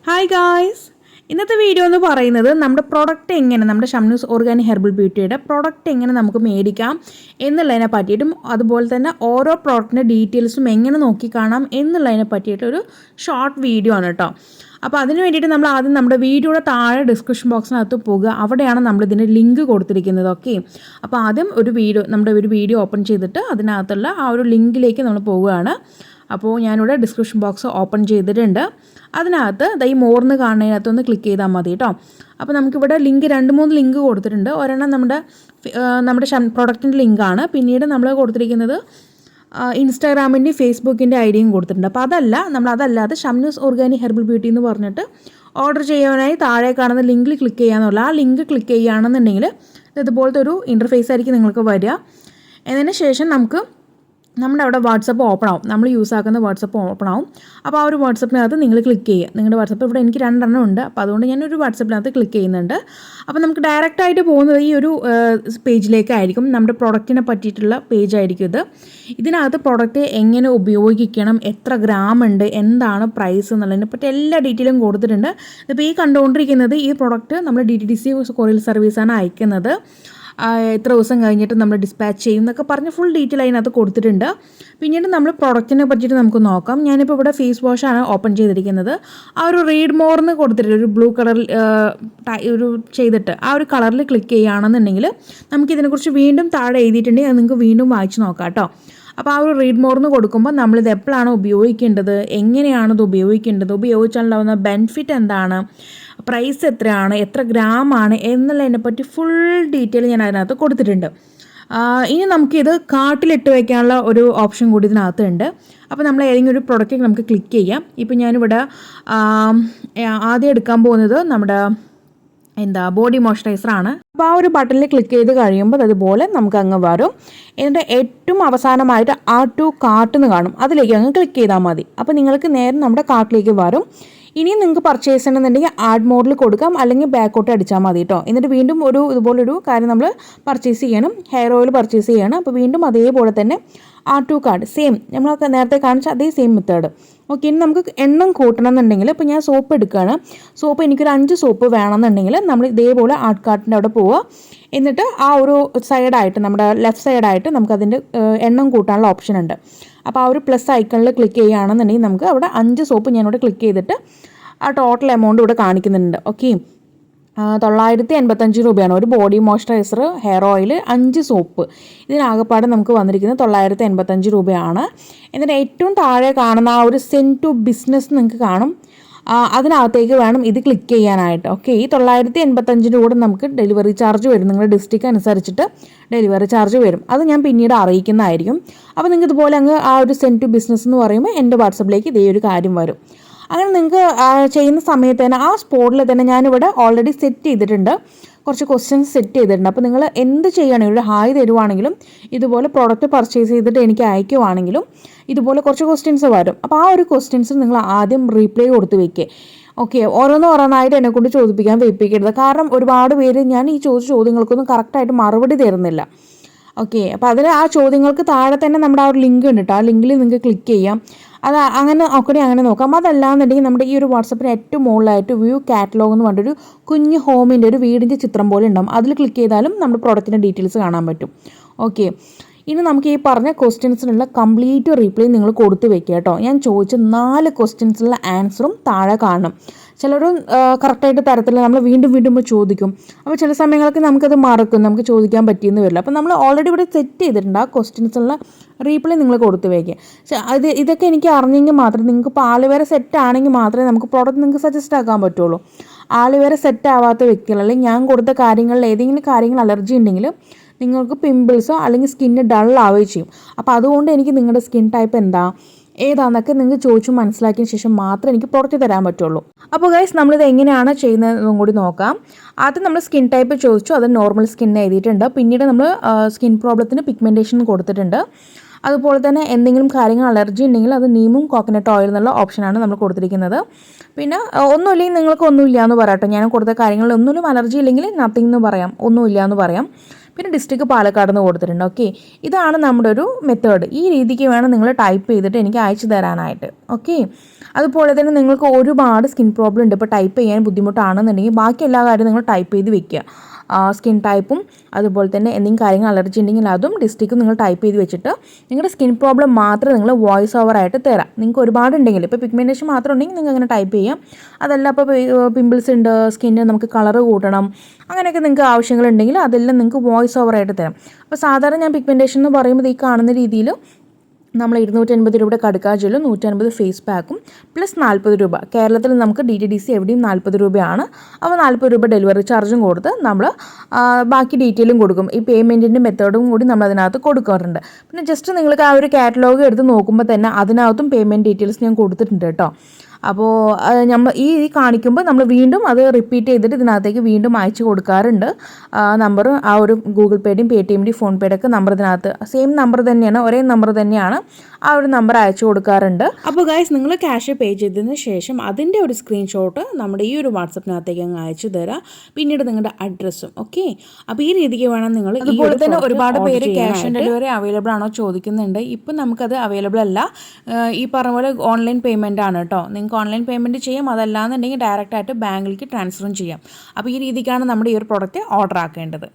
Hi guys, ഇന്നത്തെ video എന്ന് പറയുന്നത് നമ്മുടെ പ്രൊഡക്റ്റ് എങ്ങനെ നമ്മുടെ ഷംനൂസ് ഓർഗാനിക് ഹെർബൽ ബ്യൂട്ടിയുടെ പ്രൊഡക്റ്റ് എങ്ങനെ നമുക്ക് മേടിക്കാം എന്നുള്ളതിനെ പറ്റിയിട്ടും അതുപോലെ തന്നെ ഓരോ പ്രോഡക്റ്റിൻ്റെ ഡീറ്റെയിൽസും എങ്ങനെ നോക്കിക്കാണാം എന്നുള്ളതിനെ പറ്റിയിട്ടൊരു ഷോർട്ട് വീഡിയോ ആണ് കേട്ടോ. അപ്പോൾ അതിന് വേണ്ടിയിട്ട് നമ്മൾ ആദ്യം നമ്മുടെ വീഡിയോയുടെ താഴെ ഡിസ്ക്രിപ്ഷൻ ബോക്സിനകത്ത് പോകുക. അവിടെയാണ് നമ്മളിതിൻ്റെ ലിങ്ക് കൊടുത്തിരിക്കുന്നത്. ഓക്കെ, അപ്പോൾ ആദ്യം നമ്മുടെ ഒരു വീഡിയോ ഓപ്പൺ ചെയ്തിട്ട് അതിനകത്തുള്ള ആ ഒരു ലിങ്കിലേക്ക് നമ്മൾ പോവുകയാണ്. അപ്പോൾ ഞാനിവിടെ ഡിസ്ക്രിപ്ഷൻ ബോക്സ് ഓപ്പൺ ചെയ്തിട്ടുണ്ട്. അതിനകത്ത് ഈ മോർന്ന് കാണുന്നതിനകത്തൊന്ന് ക്ലിക്ക് ചെയ്താൽ മതി കേട്ടോ. അപ്പോൾ നമുക്കിവിടെ ലിങ്ക് 2-3 ലിങ്ക് കൊടുത്തിട്ടുണ്ട്. ഒരെണ്ണം നമ്മുടെ പ്രൊഡക്റ്റിൻ്റെ ലിങ്കാണ്. പിന്നീട് നമ്മൾ കൊടുത്തിരിക്കുന്നത് ഇൻസ്റ്റാഗ്രാമിൻ്റെയും ഫേസ്ബുക്കിൻ്റെ ഐഡിയും കൊടുത്തിട്ടുണ്ട്. അപ്പോൾ അതല്ലാതെ ഷംനൂസ് ഓർഗാനിക് ഹെർബൽ ബ്യൂട്ടി എന്ന് പറഞ്ഞിട്ട് ഓർഡർ ചെയ്യാനായി താഴെ കാണുന്ന ലിങ്കിൽ ക്ലിക്ക് ചെയ്യാന്നുള്ള ആ ലിങ്ക് ക്ലിക്ക് ചെയ്യുകയാണെന്നുണ്ടെങ്കിൽ ഇതുപോലത്തെ ഒരു ഇൻ്റർഫേസ് ആയിരിക്കും നിങ്ങൾക്ക് വരിക. എന്നതിന് ശേഷം നമ്മുടെ അവിടെ വാട്സപ്പ് ഓപ്പൺ ആവും. നമ്മൾ യൂസ് ആക്കുന്ന വാട്സപ്പ് ഓപ്പൺ ആവും. അപ്പോൾ ആ ഒരു വാട്സപ്പിനകത്ത് നിങ്ങൾ ക്ലിക്ക് ചെയ്യുക. നിങ്ങളുടെ വാട്സപ്പ് ഇവിടെ എനിക്ക് 2 ഉണ്ട്. അപ്പോൾ അതുകൊണ്ട് ഞാനൊരു വാട്സപ്പിനകത്ത് ക്ലിക്ക് ചെയ്യുന്നുണ്ട്. അപ്പോൾ നമുക്ക് ഡയറക്റ്റായിട്ട് പോകുന്നത് ഈ ഒരു പേജിലേക്കായിരിക്കും. നമ്മുടെ പ്രൊഡക്റ്റിനെ പറ്റിയിട്ടുള്ള പേജായിരിക്കും ഇത്. ഇതിനകത്ത് പ്രൊഡക്റ്റ് എങ്ങനെ ഉപയോഗിക്കണം, എത്ര ഗ്രാം ഉണ്ട്, എന്താണ് പ്രൈസ് എന്നുള്ളതിനെ പറ്റി എല്ലാ ഡീറ്റെയിലും കൊടുത്തിട്ടുണ്ട്. ഇപ്പോൾ ഈ കണ്ടുകൊണ്ടിരിക്കുന്നത് ഈ പ്രൊഡക്റ്റ് നമ്മൾ DTDC കൊറിയർ സർവീസാണ് അയക്കുന്നത്. എത്ര ദിവസം കഴിഞ്ഞിട്ട് നമ്മൾ ഡിസ്പാച്ച് ചെയ്യും എന്നൊക്കെ പറഞ്ഞ് ഫുൾ ഡീറ്റെയിൽ അതിനകത്ത് കൊടുത്തിട്ടുണ്ട്. പിന്നീട് നമ്മൾ പ്രൊഡക്റ്റിനെ പറ്റിയിട്ട് നമുക്ക് നോക്കാം. ഞാനിപ്പോൾ ഇവിടെ ഫേസ് വാഷാണ് ഓപ്പൺ ചെയ്തിരിക്കുന്നത്. ആ ഒരു റീഡ് മോർന്ന് കൊടുത്തിട്ടുണ്ട്, ഒരു ബ്ലൂ കളറിൽ ചെയ്തിട്ട് ആ ഒരു കളറിൽ ക്ലിക്ക് ചെയ്യുകയാണെന്നുണ്ടെങ്കിൽ നമുക്കിതിനെക്കുറിച്ച് വീണ്ടും താഴെ എഴുതിയിട്ടുണ്ടെങ്കിൽ അത് നിങ്ങൾക്ക് വീണ്ടും വായിച്ച് നോക്കാം കേട്ടോ. അപ്പോൾ ആ ഒരു റീഡ് മോർന്ന് കൊടുക്കുമ്പോൾ നമ്മളിത് എപ്പോഴാണ് ഉപയോഗിക്കേണ്ടത്, എങ്ങനെയാണത് ഉപയോഗിക്കേണ്ടത്, ഉപയോഗിച്ചാലുണ്ടാവുന്ന ബെനിഫിറ്റ് എന്താണ്, പ്രൈസ് എത്രയാണ്, എത്ര ഗ്രാമാണ് എന്നുള്ളതിനെപ്പറ്റി ഫുൾ ഡീറ്റെയിൽ ഞാൻ അതിനകത്ത് കൊടുത്തിട്ടുണ്ട്. ഇനി നമുക്കിത് കാർട്ടിലിട്ട് വയ്ക്കാനുള്ള ഒരു ഓപ്ഷൻ കൂടി ഇതിനകത്തുണ്ട്. അപ്പോൾ നമ്മൾ ഏതെങ്കിലും ഒരു പ്രൊഡക്റ്റ് നമുക്ക് ക്ലിക്ക് ചെയ്യാം. ഇപ്പോൾ ഞാനിവിടെ ആദ്യം എടുക്കാൻ പോകുന്നത് നമ്മുടെ ബോഡി മോയ്സ്ചറൈസറാണ്. അപ്പോൾ ആ ഒരു ബട്ടണിൽ ക്ലിക്ക് ചെയ്ത് കഴിയുമ്പോൾ അതുപോലെ നമുക്ക് അങ്ങ് വരും. എന്നിട്ട് ഏറ്റവും അവസാനമായിട്ട് ആഡ് ടു കാർട്ട് എന്ന് കാണും, അതിലേക്ക് അങ്ങ് ക്ലിക്ക് ചെയ്താൽ മതി. അപ്പോൾ നിങ്ങൾക്ക് നേരെ നമ്മുടെ കാർട്ടിലേക്ക് വരും. ഇനിയും നിങ്ങൾക്ക് പർച്ചേസ് ചെയ്യണമെന്നുണ്ടെങ്കിൽ ആഡ് മോഡിൽ കൊടുക്കാം, അല്ലെങ്കിൽ ബാക്കോട്ട് അടിച്ചാൽ മതി കേട്ടോ. എന്നിട്ട് വീണ്ടും ഇതുപോലൊരു കാര്യം നമ്മൾ പർച്ചേസ് ചെയ്യണം, ഹെയർ ഓയിൽ പർച്ചേസ് ചെയ്യണം. അപ്പോൾ വീണ്ടും അതേപോലെ തന്നെ ആഡ് ടു കാർട്ട് സെയിം നമ്മൾ നേരത്തെ കാണിച്ച അതേ സെയിം മെത്തേഡ്. ഓക്കെ, ഇനി നമുക്ക് എണ്ണം കൂട്ടണം എന്നുണ്ടെങ്കിൽ ഇപ്പോൾ ഞാൻ സോപ്പ് എടുക്കുകയാണ്. സോപ്പ് എനിക്കൊരു 5 സോപ്പ് വേണമെന്നുണ്ടെങ്കിൽ നമ്മൾ ഇതേപോലെ ആഡ് കാർട്ടിൻ്റെ അവിടെ പോവുക. എന്നിട്ട് ആ ഒരു സൈഡായിട്ട് നമ്മുടെ ലെഫ്റ്റ് സൈഡായിട്ട് നമുക്കതിൻ്റെ എണ്ണം കൂട്ടാനുള്ള ഓപ്ഷൻ ഉണ്ട്. അപ്പോൾ ആ ഒരു പ്ലസ് ഐക്കണിൽ ക്ലിക്ക് ചെയ്യുകയാണെന്നുണ്ടെങ്കിൽ നമുക്ക് അവിടെ 5 സോപ്പ് ഞാനിവിടെ ക്ലിക്ക് ചെയ്തിട്ട് ആ ടോട്ടൽ എമൗണ്ട് ഇവിടെ കാണിക്കുന്നുണ്ട്. ഓക്കെ, 985 രൂപയാണ് ഒരു body moisturiser, hair oil, 5 soap. ഇതിനാകെപ്പാടെ നമുക്ക് വന്നിരിക്കുന്നത് 985 രൂപയാണ്. എന്നിട്ട് ഏറ്റവും താഴെ കാണുന്ന ആ ഒരു സെൻഡ് ടു ബിസിനസ് നിങ്ങൾക്ക് കാണും. അതിനകത്തേക്ക് വേണം ഇത് ക്ലിക്ക് ചെയ്യാനായിട്ട്. ഓക്കെ, ഈ 985 കൂടെ നമുക്ക് ഡെലിവറി ചാർജ് വരും. നിങ്ങളുടെ ഡിസ്ട്രിക്റ്റ് അനുസരിച്ചിട്ട് ഡെലിവറി ചാർജ് വരും. അത് ഞാൻ പിന്നീട് അറിയിക്കുന്നതായിരിക്കും. അപ്പോൾ നിങ്ങൾക്ക് ഇതുപോലെ അങ്ങ് ആ ഒരു സെൻഡ് ടു ബിസിനസ് എന്ന് പറയുമ്പോൾ എൻ്റെ വാട്സപ്പിലേക്ക് ഇതേ ഒരു കാര്യം വരും. അങ്ങനെ നിങ്ങൾക്ക് ചെയ്യുന്ന സമയത്ത് തന്നെ ആ സ്പോട്ടിൽ തന്നെ ഞാനിവിടെ ഓൾറെഡി സെറ്റ് ചെയ്തിട്ടുണ്ട്, കുറച്ച് ക്വസ്റ്റ്യൻസ് സെറ്റ് ചെയ്തിട്ടുണ്ട്. അപ്പോൾ നിങ്ങൾ എന്ത് ചെയ്യുകയാണെങ്കിലും ഒരു ഹായ് തരുവാണെങ്കിലും ഇതുപോലെ പ്രോഡക്റ്റ് പർച്ചേസ് ചെയ്തിട്ട് എനിക്ക് അയക്കുവാണെങ്കിലും ഇതുപോലെ കുറച്ച് ക്വസ്റ്റ്യൻസ് വരും. അപ്പോൾ ആ ഒരു ക്വസ്റ്റ്യൻസ് നിങ്ങൾ ആദ്യം റീപ്ലൈ കൊടുത്ത് വയ്ക്കുക. ഓക്കെ, ഓരോന്നായിട്ട് എന്നെക്കൊണ്ട് ചോദിപ്പിക്കാൻ വെപ്പിക്കരുത്. കാരണം ഒരുപാട് പേര് ഞാൻ ഈ ചോദിച്ച ചോദ്യങ്ങൾക്കൊന്നും കറക്റ്റായിട്ട് മറുപടി തരുന്നില്ല. ഓക്കെ, അപ്പോൾ അതിൽ ആ ചോദ്യങ്ങൾക്ക് താഴെ തന്നെ നമ്മുടെ ആ ഒരു ലിങ്ക് ഉണ്ട് കേട്ടോ. ആ ലിങ്കിൽ നിങ്ങൾക്ക് ക്ലിക്ക് ചെയ്യാം. അത് അങ്ങനെ നോക്കാം. അതല്ലാന്നുണ്ടെങ്കിൽ നമ്മുടെ ഈ ഒരു വാട്സപ്പിന് ഏറ്റവും മുകളിലായിട്ട് വ്യൂ കാറ്റലോഗ് എന്ന് പറഞ്ഞൊരു കുഞ്ഞ് ഹോമിൻ്റെ ഒരു വീടിൻ്റെ ചിത്രം പോലെ ഉണ്ടാകും. അതിൽ ക്ലിക്ക് ചെയ്താലും നമ്മുടെ പ്രോഡക്റ്റിൻ്റെ ഡീറ്റെയിൽസ് കാണാൻ പറ്റും. ഓക്കെ, ഇനി നമുക്ക് ഈ പറഞ്ഞ ക്വസ്റ്റ്യൻസിനുള്ള കംപ്ലീറ്റ് റീപ്ലൈ നിങ്ങൾ കൊടുത്ത് വെക്കുക കേട്ടോ. ഞാൻ ചോദിച്ച 4 ക്വസ്റ്റ്യൻസിനുള്ള ആൻസറും താഴെ കാണും. ചിലരും കറക്റ്റായിട്ട് തരത്തില്ല, നമ്മൾ വീണ്ടും ചോദിക്കും. അപ്പോൾ ചില സമയങ്ങൾക്ക് നമുക്കത് മറക്കും, നമുക്ക് ചോദിക്കാൻ പറ്റിയെന്ന് വരില്ല. അപ്പോൾ നമ്മൾ ഓൾറെഡി ഇവിടെ സെറ്റ് ചെയ്തിട്ടുണ്ട്. ആ ക്വസ്റ്റ്യൻസുള്ള റീപ്ലൈ നിങ്ങൾ കൊടുത്ത് വയ്ക്കുക. ഇതൊക്കെ എനിക്ക് അറിഞ്ഞെങ്കിൽ മാത്രമേ, നിങ്ങൾക്ക് ഇപ്പോൾ ആളുവേറെ സെറ്റ് ആണെങ്കിൽ മാത്രമേ നമുക്ക് പ്രോഡക്റ്റ് നിങ്ങൾക്ക് സജസ്റ്റ് ആക്കാൻ പറ്റുള്ളൂ. ആളുവേറെ സെറ്റ് ആവാത്ത വ്യക്തികൾ, അല്ലെങ്കിൽ ഞാൻ കൊടുത്ത കാര്യങ്ങളിൽ ഏതെങ്കിലും കാര്യങ്ങൾ അലർജി ഉണ്ടെങ്കിൽ നിങ്ങൾക്ക് പിമ്പിൾസോ അല്ലെങ്കിൽ സ്കിന്ന് ഡൾ ആവുകയും ചെയ്യും. അപ്പോൾ അതുകൊണ്ട് എനിക്ക് നിങ്ങളുടെ സ്കിൻ ടൈപ്പ് ഏതാണെന്നൊക്കെ നിങ്ങൾക്ക് ചോദിച്ചു മനസ്സിലാക്കിയ ശേഷം മാത്രമേ എനിക്ക് പുറത്ത് തരാൻ പറ്റുള്ളൂ. അപ്പോൾ ഗൈസ്, നമ്മളിത് എങ്ങനെയാണ് ചെയ്യുന്നതെന്നും കൂടി നോക്കാം. ആദ്യം നമ്മൾ സ്കിൻ ടൈപ്പ് ചോദിച്ചു, അത് നോർമൽ സ്കിൻ എഴുതിയിട്ടുണ്ട്. പിന്നീട് നമ്മൾ സ്കിൻ പ്രോബ്ലത്തിന് പിഗ്മെൻറ്റേഷൻ കൊടുത്തിട്ടുണ്ട്. അതുപോലെ തന്നെ എന്തെങ്കിലും കാര്യങ്ങൾ അലർജി ഉണ്ടെങ്കിൽ അത് നീമും കോക്കനട്ട് ഓയിൽ എന്നുള്ള ഓപ്ഷനാണ് നമ്മൾ കൊടുത്തിരിക്കുന്നത്. പിന്നെ ഒന്നുമില്ലെങ്കിൽ നിങ്ങൾക്ക് ഒന്നുമില്ല എന്ന് പറയാട്ടോ. ഞാൻ കൊടുത്ത കാര്യങ്ങളിൽ ഒന്നിലും അലർജി ഇല്ലെങ്കിൽ നത്തിങ് എന്ന് പറയാം, ഒന്നുമില്ല എന്ന് പറയാം. പിന്നെ ഡിസ്ട്രിക്ട് പാലക്കാട് നിന്ന് കൊടുത്തിട്ടുണ്ട്. ഓക്കെ, ഇതാണ് നമ്മുടെ ഒരു മെത്തേഡ്. ഈ രീതിക്ക് വേണം നിങ്ങൾ ടൈപ്പ് ചെയ്തിട്ട് എനിക്ക് അയച്ചു തരാനായിട്ട്. ഓക്കെ, അതുപോലെ തന്നെ നിങ്ങൾക്ക് ഒരുപാട് സ്കിൻ പ്രോബ്ലം ഉണ്ട്, ഇപ്പോൾ ടൈപ്പ് ചെയ്യാൻ ബുദ്ധിമുട്ടാണെന്നുണ്ടെങ്കിൽ ബാക്കി എല്ലാ കാര്യവും നിങ്ങൾ ടൈപ്പ് ചെയ്ത് വെക്കുക. സ്കിൻ ടൈപ്പും അതുപോലെ തന്നെ എന്തെങ്കിലും കാര്യങ്ങൾ അലർജി ഉണ്ടെങ്കിൽ അതും ഡിസ്ട്രിക്റ്റും നിങ്ങൾ ടൈപ്പ് ചെയ്ത് വെച്ചിട്ട് നിങ്ങളുടെ സ്കിൻ പ്രോബ്ലം മാത്രം നിങ്ങൾ വോയിസ് ഓവറായിട്ട് തരാം. നിങ്ങൾക്ക് ഒരുപാട് ഉണ്ടെങ്കിൽ, ഇപ്പോൾ പിഗ്മെൻറ്റേഷൻ മാത്രം ഉണ്ടെങ്കിൽ നിങ്ങൾക്ക് അങ്ങനെ ടൈപ്പ് ചെയ്യാം. അതല്ല ഇപ്പോൾ പിമ്പിൾസ് ഉണ്ട്, സ്കിന്നിന് നമുക്ക് കളർ കൂട്ടണം, അങ്ങനെയൊക്കെ നിങ്ങൾക്ക് ആവശ്യങ്ങളുണ്ടെങ്കിൽ അതെല്ലാം നിങ്ങൾക്ക് വോയിസ് ഓവറായിട്ട് തരാം. അപ്പോൾ സാധാരണ ഞാൻ പിഗ്മെൻറ്റേഷൻ എന്ന് പറയുമ്പോൾ ഈ കാണുന്ന രീതിയിൽ നമ്മൾ 250 രൂപയുടെ കടുക്കാ ജെല്ലും 150 ഫേസ് പാക്കും പ്ലസ് 40 രൂപ. കേരളത്തിൽ നമുക്ക് DTDC എവിടെയും 40 രൂപയാണ്. അപ്പോൾ 40 രൂപ ഡെലിവറി ചാർജും കൊടുത്ത് നമ്മൾ ബാക്കി ഡീറ്റെയിലും കൊടുക്കും. ഈ പേയ്മെൻറ്റിൻ്റെ മെത്തേഡും കൂടി നമ്മൾ അതിനകത്ത് കൊടുക്കാറുണ്ട്. പിന്നെ ജസ്റ്റ് നിങ്ങൾക്ക് ആ ഒരു കാറ്റലോഗ് എടുത്ത് നോക്കുമ്പോൾ തന്നെ അതിനകത്തും പേയ്മെൻറ്റ് ഡീറ്റെയിൽസ് ഞാൻ കൊടുത്തിട്ടുണ്ട് കേട്ടോ. അപ്പോൾ നമ്മൾ ഈ കാണിക്കുമ്പോൾ നമ്മൾ വീണ്ടും അത് റിപ്പീറ്റ് ചെയ്തിട്ട് ഇതിനകത്തേക്ക് വീണ്ടും അയച്ചു കൊടുക്കാറുണ്ട്. നമ്പർ ആ ഒരു ഗൂഗിൾ പേയുടെയും പേടിഎമ്മിൻ്റെയും ഫോൺ പേയുടെ ഒക്കെ നമ്പർ ഇതിനകത്ത് സെയിം നമ്പർ തന്നെയാണ്, ഒരേ നമ്പർ തന്നെയാണ്, ആ ഒരു നമ്പർ അയച്ചു കൊടുക്കാറുണ്ട്. അപ്പോൾ ഗൈസ്, നിങ്ങൾ ക്യാഷ് പേ ചെയ്തതിന് ശേഷം അതിൻ്റെ ഒരു സ്ക്രീൻഷോട്ട് നമ്മുടെ ഈ ഒരു വാട്സപ്പിനകത്തേക്ക് അങ്ങ് അയച്ചു തരാം. പിന്നീട് നിങ്ങളുടെ അഡ്രസ്സും. ഓക്കെ, അപ്പോൾ ഈ രീതിക്ക് വേണം നിങ്ങൾ. അതുപോലെ തന്നെ ഒരുപാട് പേര് ക്യാഷ് ഓൺ ഡെലിവറി അവൈലബിൾ ആണോ ചോദിക്കുന്നുണ്ട്. ഇപ്പം നമുക്കത് അവൈലബിൾ അല്ല. ഈ പറഞ്ഞ പോലെ ഓൺലൈൻ പേയ്മെൻ്റ് ആണ് കേട്ടോ. നിങ്ങൾക്ക് ഓൺലൈൻ പേയ്മെൻറ്റ് ചെയ്യാം, അതല്ലാന്നുണ്ടെങ്കിൽ ഡയറക്റ്റായിട്ട് ബാങ്കിലേക്ക് ട്രാൻസ്ഫറും ചെയ്യാം. അപ്പോൾ ഈ രീതിക്കാണ് നമ്മുടെ ഈ ഒരു പ്രോഡക്റ്റ് ഓർഡർ ആക്കേണ്ടത്.